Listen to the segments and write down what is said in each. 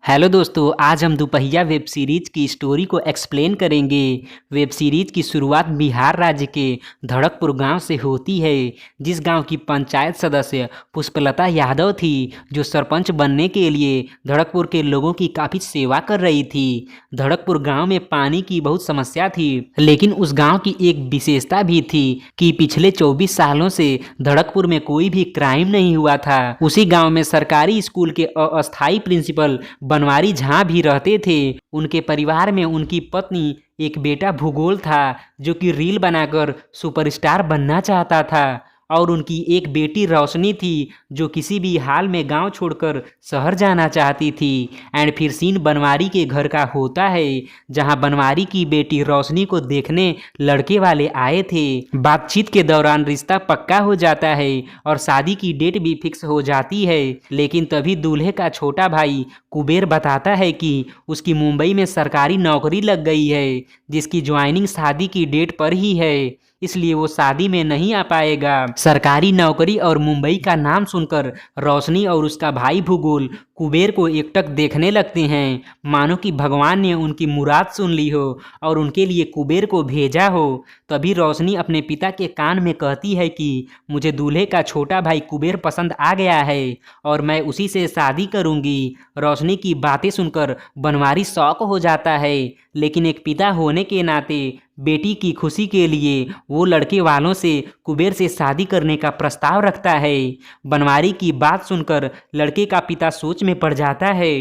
Hello दोस्तों, आज हम दुपहिया वेब सीरीज की स्टोरी को एक्सप्लेन करेंगे। वेब सीरीज की शुरुआत बिहार राज्य के धड़कपुर गांव से होती है, जिस गांव की पंचायत सदस्य पुष्पलता यादव थी, जो सरपंच बनने के लिए धड़कपुर के लोगों की काफ़ी सेवा कर रही थी। धड़कपुर गांव में पानी की बहुत समस्या थी, लेकिन उस गांव की एक विशेषता भी थी कि पिछले 24 सालों से धड़कपुर में कोई भी क्राइम नहीं हुआ था। उसी गांव में सरकारी स्कूल के अस्थायी प्रिंसिपल बनवारी झा भी रहते थे। उनके परिवार में उनकी पत्नी, एक बेटा भूगोल था, जो कि रील बनाकर सुपरस्टार बनना चाहता था, और उनकी एक बेटी रोशनी थी, जो किसी भी हाल में गांव छोड़कर शहर जाना चाहती थी। एंड फिर सीन बनवारी के घर का होता है, जहां बनवारी की बेटी रोशनी को देखने लड़के वाले आए थे। बातचीत के दौरान रिश्ता पक्का हो जाता है और शादी की डेट भी फिक्स हो जाती है। लेकिन तभी दूल्हे का छोटा भाई कुबेर बताता है कि उसकी मुंबई में सरकारी नौकरी लग गई है, जिसकी ज्वाइनिंग शादी की डेट पर ही है, इसलिए वो शादी में नहीं आ पाएगा। सरकारी नौकरी और मुंबई का नाम सुनकर रोशनी और उसका भाई भूगोल कुबेर को एकटक देखने लगते हैं, मानो कि भगवान ने उनकी मुराद सुन ली हो और उनके लिए कुबेर को भेजा हो। तभी रोशनी अपने पिता के कान में कहती है कि मुझे दूल्हे का छोटा भाई कुबेर पसंद आ गया है और मैं उसी से शादी करूंगी। रोशनी की बातें सुनकर बनवारी शौक हो जाता है, लेकिन एक पिता होने के नाते बेटी की खुशी के लिए वो लड़के वालों से कुबेर से शादी करने का प्रस्ताव रखता है। बनवारी की बात सुनकर लड़के का पिता सोच में पड़ जाता है,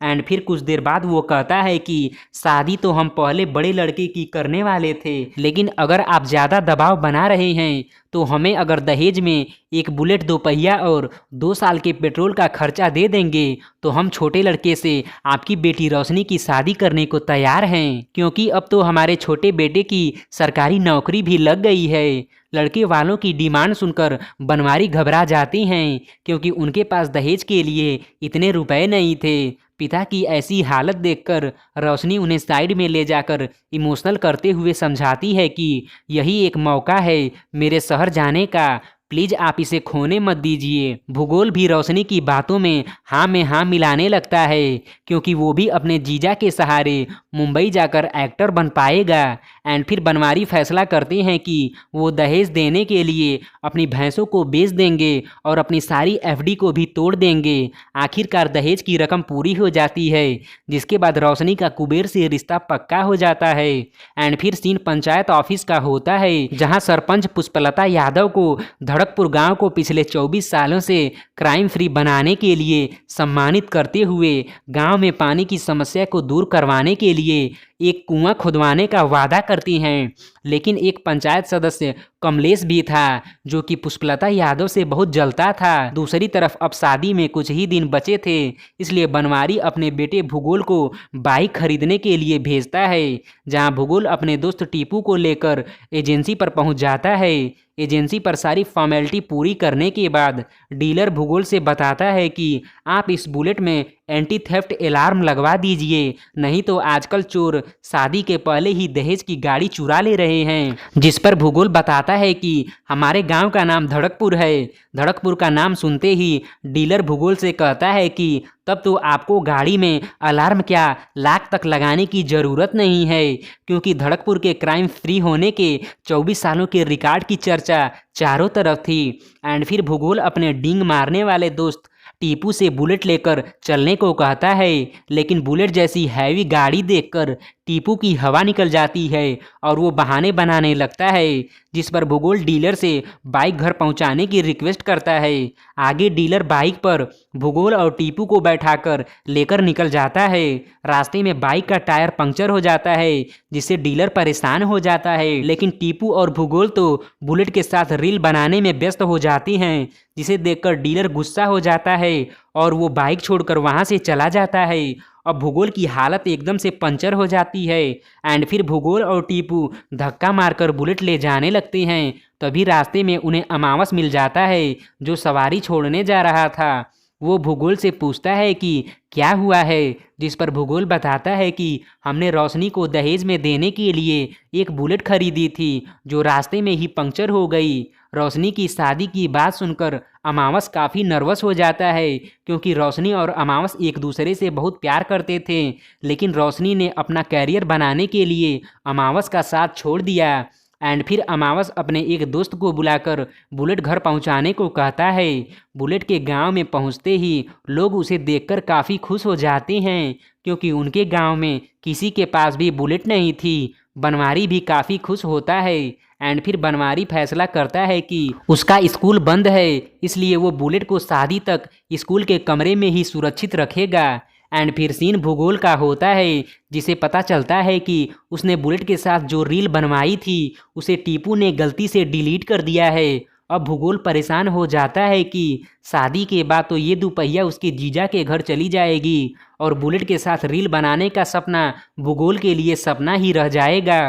एंड फिर कुछ देर बाद वो कहता है कि शादी तो हम पहले बड़े लड़के की करने वाले थे, लेकिन अगर आप ज़्यादा दबाव बना रहे हैं तो हमें अगर दहेज में एक बुलेट दोपहिया और 2 साल के पेट्रोल का खर्चा दे देंगे तो हम छोटे लड़के से आपकी बेटी रोशनी की शादी करने को तैयार हैं, क्योंकि अब तो हमारे छोटे बेटे की सरकारी नौकरी भी लग गई है। लड़के वालों की डिमांड सुनकर बनवारी घबरा जाती हैं, क्योंकि उनके पास दहेज के लिए इतने रुपए नहीं थे। पिता की ऐसी हालत देखकर रोशनी उन्हें साइड में ले जाकर इमोशनल करते हुए समझाती है कि यही एक मौका है मेरे शहर जाने का, प्लीज आप इसे खोने मत दीजिए। भूगोल भी रोशनी की बातों में हाँ मिलाने लगता है, क्योंकि वो भी अपने जीजा के सहारे मुंबई जाकर एक्टर बन पाएगा। एंड फिर बनवारी फैसला करते हैं कि वो दहेज देने के लिए अपनी भैंसों को बेच देंगे और अपनी सारी एफडी को भी तोड़ देंगे। आखिरकार दहेज की रकम पूरी हो जाती है, जिसके बाद रोशनी का कुबेर से रिश्ता पक्का हो जाता है। एंड फिर सीन पंचायत ऑफिस का होता है, जहां सरपंच पुष्पलता यादव को धड़कपुर गांव को पिछले 24 सालों से क्राइम फ्री बनाने के लिए सम्मानित करते हुए गांव में पानी की समस्या को दूर करवाने के लिए एक कुआं खुदवाने का वादा करती हैं। लेकिन एक पंचायत सदस्य कमलेश भी था, जो कि पुष्पलता यादव से बहुत जलता था। दूसरी तरफ अब शादी में कुछ ही दिन बचे थे, इसलिए बनवारी अपने बेटे भूगोल को बाइक खरीदने के लिए भेजता है, जहां भूगोल अपने दोस्त टीपू को लेकर एजेंसी पर पहुंच जाता है। एजेंसी पर सारी फॉर्मेलिटी पूरी करने के बाद डीलर भूगोल से बताता है कि आप इस बुलेट में एंटी थेफ्ट अलार्म लगवा दीजिए, नहीं तो आजकल चोर शादी के पहले ही दहेज की गाड़ी चुरा ले रहे हैं। जिस पर भूगोल बताता है कि हमारे गांव का नाम धड़कपुर है। धड़कपुर का नाम सुनते ही डीलर भूगोल से कहता है कि तब तो आपको गाड़ी में अलार्म क्या, लाख तक लगाने की ज़रूरत नहीं है, क्योंकि धड़कपुर के क्राइम फ्री होने के 24 सालों के रिकॉर्ड की चर्चा चारों तरफ थी। एंड फिर भूगोल अपने डींग मारने वाले दोस्त टीपू से बुलेट लेकर चलने को कहता है, लेकिन बुलेट जैसी हैवी गाड़ी देखकर टीपू की हवा निकल जाती है और वो बहाने बनाने लगता है, जिस पर भूगोल डीलर से बाइक घर पहुंचाने की रिक्वेस्ट करता है। आगे डीलर बाइक पर भूगोल और टीपू को बैठाकर लेकर निकल जाता है। रास्ते में बाइक का टायर पंक्चर हो जाता है, जिससे डीलर परेशान हो जाता है, लेकिन टीपू और भूगोल तो बुलेट के साथ रील बनाने में व्यस्त हो जाती हैं, जिसे देखकर डीलर गुस्सा हो जाता है और वो बाइक छोड़कर वहां से चला जाता है। अब भूगोल की हालत एकदम से पंचर हो जाती है। एंड फिर भूगोल और टीपू धक्का मारकर बुलेट ले जाने लगते हैं। तभी रास्ते में उन्हें अमावस मिल जाता है, जो सवारी छोड़ने जा रहा था। वो भूगोल से पूछता है कि क्या हुआ है, जिस पर भूगोल बताता है कि हमने रोशनी को दहेज में देने के लिए एक बुलेट खरीदी थी जो रास्ते में ही पंक्चर हो गई। रोशनी की शादी की बात सुनकर अमावस काफ़ी नर्वस हो जाता है, क्योंकि रोशनी और अमावस एक दूसरे से बहुत प्यार करते थे। लेकिन रोशनी ने अपना कैरियर बनाने के लिए अमावस का साथ छोड़ दिया। एंड फिर अमावस अपने एक दोस्त को बुलाकर बुलेट घर पहुंचाने को कहता है। बुलेट के गांव में पहुंचते ही लोग उसे देखकर काफ़ी खुश हो जाते हैं, क्योंकि उनके गांव में किसी के पास भी बुलेट नहीं थी। बनवारी भी काफ़ी खुश होता है। एंड फिर बनवारी फैसला करता है कि उसका स्कूल बंद है, इसलिए वो बुलेट को शादी तक स्कूल के कमरे में ही सुरक्षित रखेगा। एंड फिर सीन भूगोल का होता है, जिसे पता चलता है कि उसने बुलेट के साथ जो रील बनवाई थी उसे टीपू ने गलती से डिलीट कर दिया है। अब भूगोल परेशान हो जाता है कि शादी के बाद तो ये दुपहिया उसके जीजा के घर चली जाएगी और बुलेट के साथ रील बनाने का सपना भूगोल के लिए सपना ही रह जाएगा।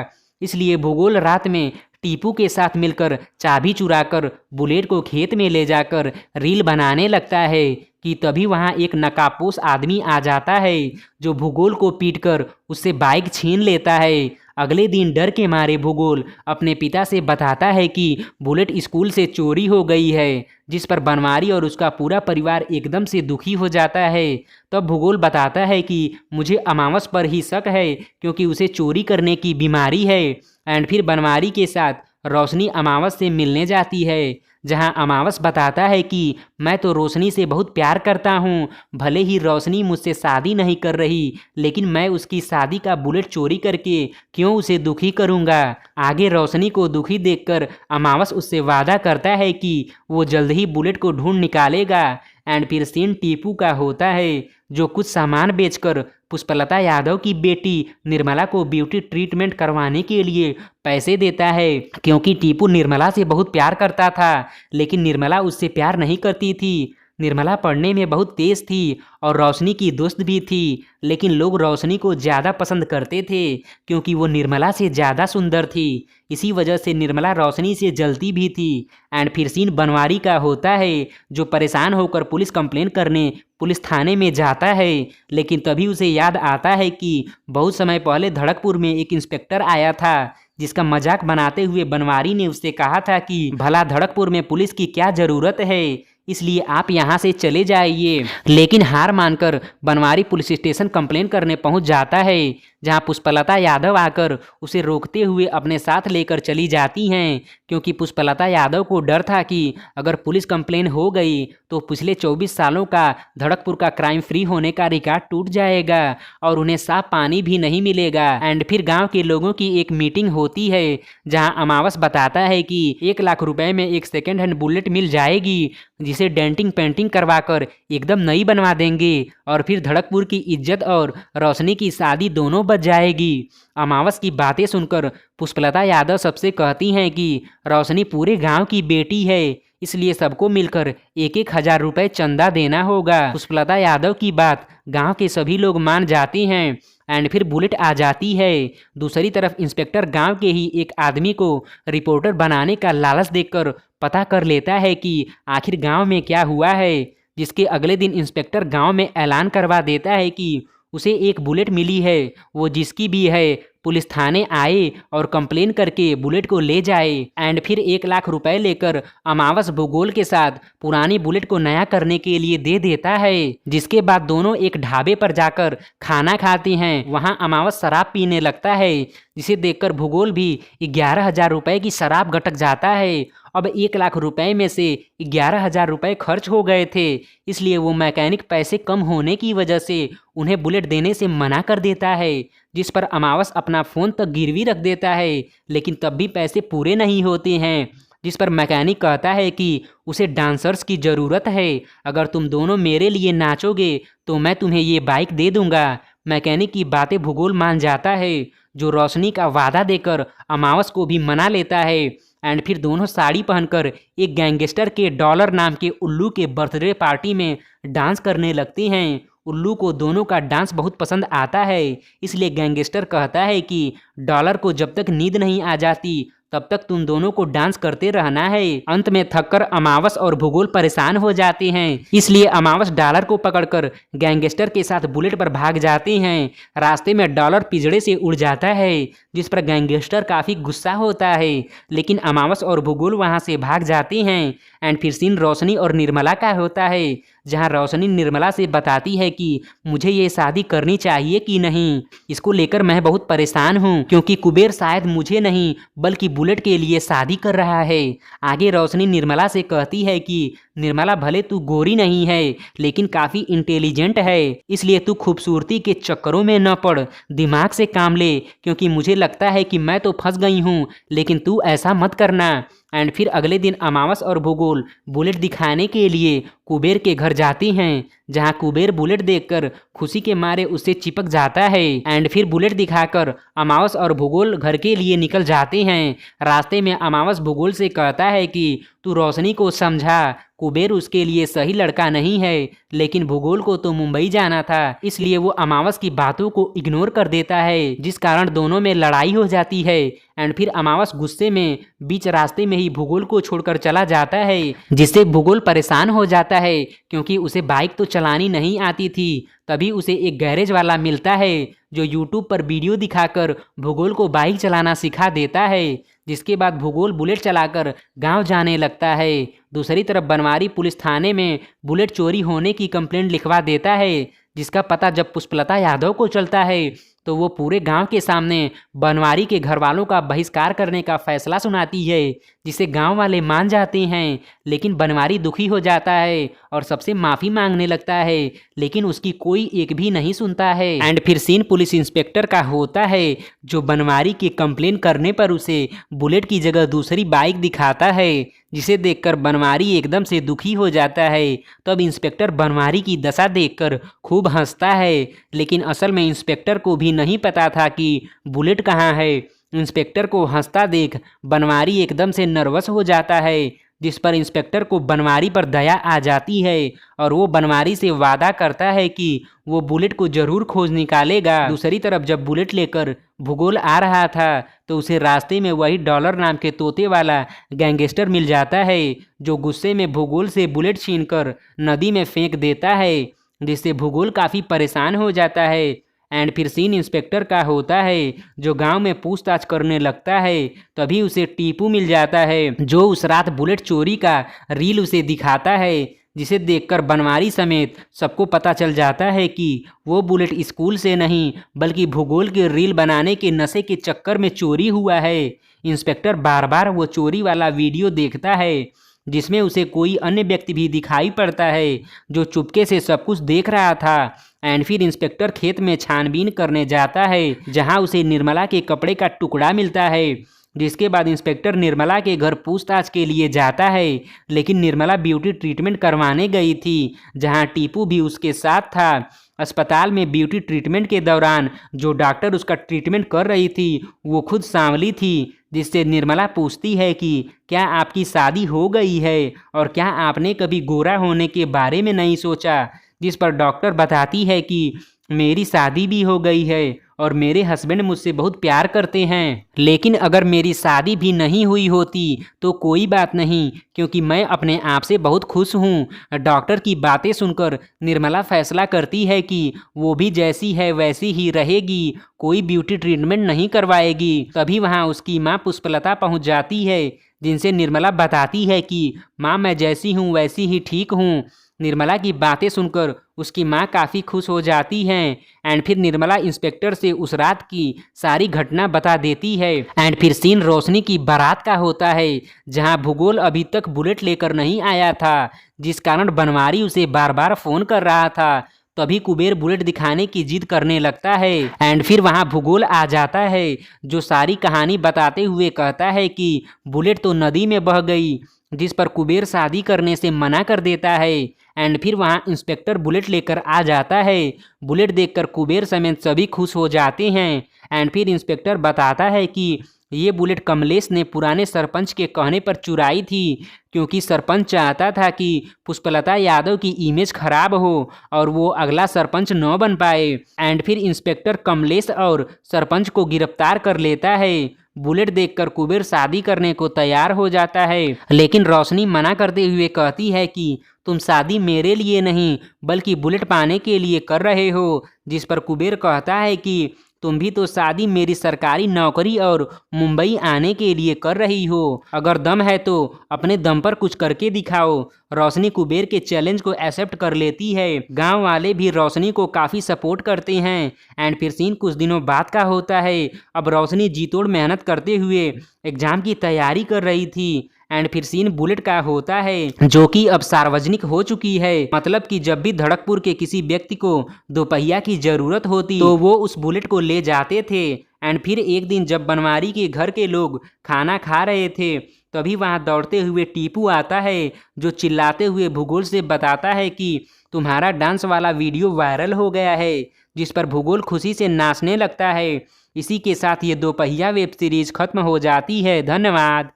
इसलिए भूगोल रात में टीपू के साथ मिलकर चाबी चुराकर बुलेट को खेत में ले जाकर रील बनाने लगता है कि तभी वहाँ एक नकाबपोश आदमी आ जाता है जो भूगोल को पीटकर उससे बाइक छीन लेता है। अगले दिन डर के मारे भूगोल अपने पिता से बताता है कि बुलेट स्कूल से चोरी हो गई है, जिस पर बनवारी और उसका पूरा परिवार एकदम से दुखी हो जाता है। तब भूगोल बताता है कि मुझे अमावस पर ही शक है, क्योंकि उसे चोरी करने की बीमारी है। एंड फिर बनवारी के साथ रोशनी अमावस से मिलने जाती है, जहां अमावस बताता है कि मैं तो रोशनी से बहुत प्यार करता हूं, भले ही रोशनी मुझसे शादी नहीं कर रही, लेकिन मैं उसकी शादी का बुलेट चोरी करके क्यों उसे दुखी करूंगा। आगे रोशनी को दुखी देखकर अमावस उससे वादा करता है कि वो जल्द ही बुलेट को ढूंढ निकालेगा। एंड फिर सीन टीपू का होता है, जो कुछ सामान बेचकर पुष्पलता यादव की बेटी निर्मला को ब्यूटी ट्रीटमेंट करवाने के लिए पैसे देता है, क्योंकि टीपू निर्मला से बहुत प्यार करता था, लेकिन निर्मला उससे प्यार नहीं करती थी। निर्मला पढ़ने में बहुत तेज थी और रोशनी की दोस्त भी थी, लेकिन लोग रोशनी को ज़्यादा पसंद करते थे क्योंकि वो निर्मला से ज़्यादा सुंदर थी। इसी वजह से निर्मला रोशनी से जलती भी थी। एंड फिर सीन बनवारी का होता है, जो परेशान होकर पुलिस कंप्लेन करने पुलिस थाने में जाता है, लेकिन तभी उसे याद आता है कि बहुत समय पहले धड़कपुर में एक इंस्पेक्टर आया था, जिसका मजाक बनाते हुए बनवारी ने उससे कहा था कि भला धड़कपुर में पुलिस की क्या ज़रूरत है, इसलिए आप यहाँ से चले जाइए। लेकिन हार मानकर बनवारी पुलिस स्टेशन कंप्लेन करने पहुँच जाता है, जहाँ पुष्पलता यादव आकर उसे रोकते हुए अपने साथ लेकर चली जाती हैं, क्योंकि पुष्पलता यादव को डर था कि अगर पुलिस कंप्लेन हो गई तो पिछले 24 सालों का धड़कपुर का क्राइम फ्री होने का रिकॉर्ड टूट जाएगा और उन्हें साफ पानी भी नहीं मिलेगा। एंड फिर गांव के लोगों की एक मीटिंग होती है, जहां अमावस बताता है कि 1 लाख रुपए में एक सेकेंड हैंड बुलेट मिल जाएगी, जिसे डेंटिंग पेंटिंग करवाकर एकदम नई बनवा देंगे और फिर धड़कपुर की इज्जत और रोशनी की शादी दोनों बच जाएगी। अमावस की बातें सुनकर पुष्पलता यादव सबसे कहती हैं कि रोशनी पूरे गांव की बेटी है, इसलिए सबको मिलकर 1-1 हज़ार रुपए चंदा देना होगा। पुष्पलता यादव की बात गांव के सभी लोग मान जाते हैं। एंड फिर बुलेट आ जाती है। दूसरी तरफ इंस्पेक्टर गांव के ही एक आदमी को रिपोर्टर बनाने का लालच देकर पता कर लेता है कि आखिर गांव में क्या हुआ है, जिसके अगले दिन इंस्पेक्टर गांव में ऐलान करवा देता है कि उसे एक बुलेट मिली है, वो जिसकी भी है पुलिस थाने आए और कंप्लेन करके बुलेट को ले जाए। एंड फिर 1 लाख रुपए लेकर अमावस भूगोल के साथ पुरानी बुलेट को नया करने के लिए दे देता है, जिसके बाद दोनों एक ढाबे पर जाकर खाना खाते हैं। वहां अमावस शराब पीने लगता है, जिसे देखकर भूगोल भी 11,000 रुपए की शराब गटक जाता है। अब 1 लाख रुपए में से 11,000 रुपए खर्च हो गए थे, इसलिए वो मैकेनिक पैसे कम होने की वजह से उन्हें बुलेट देने से मना कर देता है, जिस पर अमावस अपना फ़ोन तक गिरवी रख देता है, लेकिन तब भी पैसे पूरे नहीं होते हैं। जिस पर मैकेनिक कहता है कि उसे डांसर्स की ज़रूरत है, अगर तुम दोनों मेरे लिए नाचोगे तो मैं तुम्हें ये बाइक दे दूंगा। मैकेनिक की बातें भूगोल मान जाता है, जो रोशनी का वादा देकर अमावस को भी मना लेता है। एंड फिर दोनों साड़ी पहनकर एक गैंगस्टर के डॉलर नाम के उल्लू के बर्थडे पार्टी में डांस करने लगते हैं। उल्लू को दोनों का डांस बहुत पसंद आता है, इसलिए गैंगस्टर कहता है कि डॉलर को जब तक नींद नहीं आ जाती तब तक तुम दोनों को डांस करते रहना है। अंत में थककर अमावस और भूगोल परेशान हो जाते हैं, इसलिए अमावस डॉलर को पकड़कर गैंगस्टर के साथ बुलेट पर भाग जाते हैं। रास्ते में डॉलर पिंजड़े से उड़ जाता है, जिस पर गैंगस्टर काफी गुस्सा होता है, लेकिन अमावस और भूगोल वहां से भाग जाते हैं। एंड फिर सीन रोशनी और निर्मला का होता है, जहां रोशनी निर्मला से बताती है कि मुझे ये शादी करनी चाहिए कि नहीं। इसको लेकर मैं बहुत परेशान हूँ, क्योंकि कुबेर शायद मुझे नहीं बल्कि बुलेट के लिए शादी कर रहा है। आगे रोशनी निर्मला से कहती है कि निर्मला भले तू गोरी नहीं है, लेकिन काफ़ी इंटेलिजेंट है, इसलिए तू खूबसूरती के चक्करों में न पड़, दिमाग से काम ले, क्योंकि मुझे लगता है कि मैं तो फंस गई हूँ, लेकिन तू ऐसा मत करना। एंड फिर अगले दिन अमावस और भूगोल बुलेट दिखाने के लिए कुबेर के घर जाती हैं, जहां कुबेर बुलेट देखकर खुशी के मारे उससे चिपक जाता है। एंड फिर बुलेट दिखाकर अमावस और भूगोल घर के लिए निकल जाते हैं। रास्ते में अमावस भूगोल से कहता है कि तू रोशनी को समझा, कुबेर उसके लिए सही लड़का नहीं है, लेकिन भूगोल को तो मुंबई जाना था, इसलिए वो अमावस की बातों को इग्नोर कर देता है, जिस कारण दोनों में लड़ाई हो जाती है। एंड फिर अमावस गुस्से में बीच रास्ते में ही भूगोल को छोड़कर चला जाता है, जिससे भूगोल परेशान हो जाता है, क्योंकि उसे बाइक तो चलानी नहीं आती थी। तभी उसे एक गैरेज वाला मिलता है, जो यूट्यूब पर वीडियो दिखाकर भूगोल को बाइक चलाना सिखा देता है, जिसके बाद भूगोल बुलेट चलाकर गांव जाने लगता है। दूसरी तरफ बनवारी पुलिस थाने में बुलेट चोरी होने की कंप्लेंट लिखवा देता है, जिसका पता जब पुष्पलता यादव को चलता है, तो वो पूरे गांव के सामने बनवारी के घर वालों का बहिष्कार करने का फैसला सुनाती है, जिसे गांव वाले मान जाते हैं। लेकिन बनवारी दुखी हो जाता है और सबसे माफ़ी मांगने लगता है, लेकिन उसकी कोई एक भी नहीं सुनता है। एंड फिर सीन पुलिस इंस्पेक्टर का होता है, जो बनवारी के कंप्लेन करने पर उसे बुलेट की जगह दूसरी बाइक दिखाता है, जिसे देखकर बनवारी एकदम से दुखी हो जाता है। तब इंस्पेक्टर बनवारी की दशा देखकर खूब हंसता है, लेकिन असल में इंस्पेक्टर को भी नहीं पता था कि बुलेट कहाँ है। इंस्पेक्टर को हंसता देख बनवारी एकदम से नर्वस हो जाता है, जिस पर इंस्पेक्टर को बनवारी पर दया आ जाती है और वो बनवारी से वादा करता है कि वो बुलेट को जरूर खोज निकालेगा। दूसरी तरफ जब बुलेट लेकर भूगोल आ रहा था, तो उसे रास्ते में वही डॉलर नाम के तोते वाला गैंगस्टर मिल जाता है, जो गुस्से में भूगोल से बुलेट छीनकर नदी में फेंक देता है, जिससे भूगोल काफ़ी परेशान हो जाता है। एंड फिर सीन इंस्पेक्टर का होता है, जो गांव में पूछताछ करने लगता है। तभी उसे टीपू मिल जाता है, जो उस रात बुलेट चोरी का रील उसे दिखाता है, जिसे देखकर बनवारी समेत सबको पता चल जाता है कि वो बुलेट स्कूल से नहीं बल्कि भूगोल के रील बनाने के नशे के चक्कर में चोरी हुआ है। इंस्पेक्टर बार बार वो चोरी वाला वीडियो देखता है, जिसमें उसे कोई अन्य व्यक्ति भी दिखाई पड़ता है, जो चुपके से सब कुछ देख रहा था। एंड फिर इंस्पेक्टर खेत में छानबीन करने जाता है, जहां उसे निर्मला के कपड़े का टुकड़ा मिलता है, जिसके बाद इंस्पेक्टर निर्मला के घर पूछताछ के लिए जाता है। लेकिन निर्मला ब्यूटी ट्रीटमेंट करवाने गई थी, जहां टीपू भी उसके साथ था। अस्पताल में ब्यूटी ट्रीटमेंट के दौरान जो डॉक्टर उसका ट्रीटमेंट कर रही थी, वो खुद सांवली थी, जिससे निर्मला पूछती है कि क्या आपकी शादी हो गई है और क्या आपने कभी गोरा होने के बारे में नहीं सोचा, जिस पर डॉक्टर बताती है कि मेरी शादी भी हो गई है और मेरे हस्बैंड मुझसे बहुत प्यार करते हैं, लेकिन अगर मेरी शादी भी नहीं हुई होती तो कोई बात नहीं, क्योंकि मैं अपने आप से बहुत खुश हूँ। डॉक्टर की बातें सुनकर निर्मला फैसला करती है कि वो भी जैसी है वैसी ही रहेगी, कोई ब्यूटी ट्रीटमेंट नहीं करवाएगी। तभी वहाँ उसकी माँ पुष्पलता पहुँच जाती है, जिनसे निर्मला बताती है कि माँ मैं जैसी हूँ वैसी ही ठीक हूँ। निर्मला की बातें सुनकर उसकी माँ काफ़ी खुश हो जाती हैं। एंड फिर निर्मला इंस्पेक्टर से उस रात की सारी घटना बता देती है। एंड फिर सीन रोशनी की बारात का होता है, जहां भूगोल अभी तक बुलेट लेकर नहीं आया था, जिस कारण बनवारी उसे बार बार फ़ोन कर रहा था। तभी कुबेर बुलेट दिखाने की जिद करने लगता है। एंड फिर वहां भूगोल आ जाता है, जो सारी कहानी बताते हुए कहता है कि बुलेट तो नदी में बह गई, जिस पर कुबेर शादी करने से मना कर देता है। एंड फिर वहाँ इंस्पेक्टर बुलेट लेकर आ जाता है। बुलेट देखकर कुबेर समेत सभी खुश हो जाते हैं। एंड फिर इंस्पेक्टर बताता है कि ये बुलेट कमलेश ने पुराने सरपंच के कहने पर चुराई थी, क्योंकि सरपंच चाहता था कि पुष्पलता यादव की इमेज खराब हो और वो अगला सरपंच न बन पाए। एंड फिर इंस्पेक्टर कमलेश और सरपंच को गिरफ्तार कर लेता है। बुलेट देखकर कुबेर शादी करने को तैयार हो जाता है, लेकिन रोशनी मना करते हुए कहती है कि तुम शादी मेरे लिए नहीं बल्कि बुलेट पाने के लिए कर रहे हो, जिस पर कुबेर कहता है कि तुम भी तो शादी मेरी सरकारी नौकरी और मुंबई आने के लिए कर रही हो, अगर दम है तो अपने दम पर कुछ करके दिखाओ। रोशनी कुबेर के चैलेंज को एक्सेप्ट कर लेती है। गांव वाले भी रोशनी को काफ़ी सपोर्ट करते हैं। एंड फिर सीन कुछ दिनों बाद का होता है। अब रोशनी जी तोड़ मेहनत करते हुए एग्जाम की तैयारी कर रही थी। एंड फिर सीन बुलेट का होता है, जो कि अब सार्वजनिक हो चुकी है। मतलब कि जब भी धड़कपुर के किसी व्यक्ति को दोपहिया की जरूरत होती तो वो उस बुलेट को ले जाते थे। एंड फिर एक दिन जब बनवारी के घर के लोग खाना खा रहे थे, तभी वहां दौड़ते हुए टीपू आता है, जो चिल्लाते हुए भूगोल से बताता है कि तुम्हारा डांस वाला वीडियो वायरल हो गया है, जिस पर भूगोल खुशी से नाचने लगता है। इसी के साथ ये दोपहिया वेब सीरीज खत्म हो जाती है। धन्यवाद।